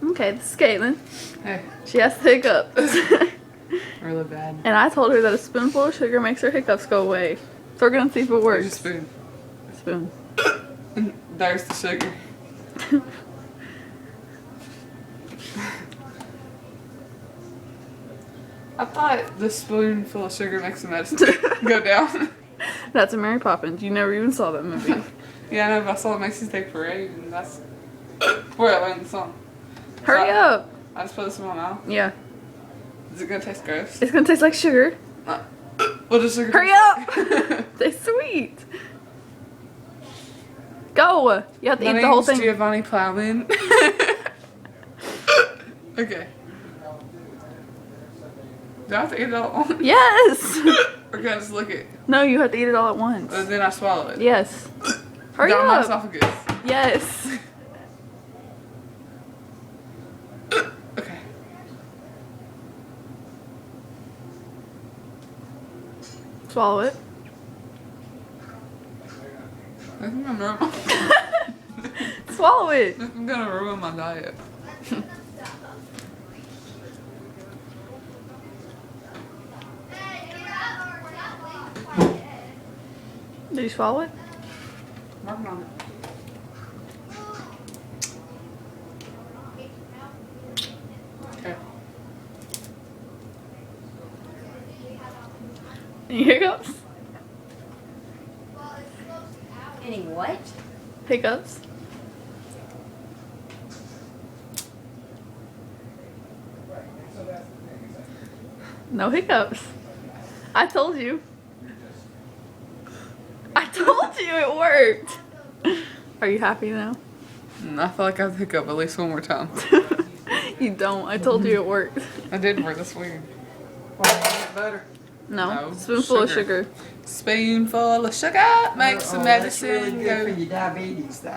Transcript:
Okay, this is Caitlin. Hey, She has the hiccups. really bad. And I told her that a spoonful of sugar makes her hiccups go away. So we're gonna see if it works. Here's a spoon. Spoon. There's the sugar. I thought the spoonful of sugar makes the medicine go down. That's a Mary Poppins. You never even saw that movie. Yeah, I know, but I saw Macy's Day Parade, and that's where I learned the song. Hurry up! I just put this in my mouth. Yeah. Is it gonna taste gross? It's gonna taste like sugar. What does sugar Hurry taste up! They're sweet. Go! You have to My eat the whole name's thing. Giovanni Plowman. Okay. Do I have to eat it all at once? Yes! Or can I just lick it? No, you have to eat it all at once. And then I swallow it? Yes. Hurry Down my up! esophagus. Yes. Okay. Swallow it. I think I'm ruining Swallow it. I'm gonna ruin my diet. Did you swallow it? Working on it. Okay. Any hiccups? Any what? Hiccups? No hiccups. I told you. I told you it worked. Are you happy now? I feel like I have to hiccup at least one more time. You don't. I told you it worked. I did work this weird. Well, better. No. No, Spoonful of sugar. sugar. Spoonful of sugar makes the That's really medicine good go. for your diabetes, though.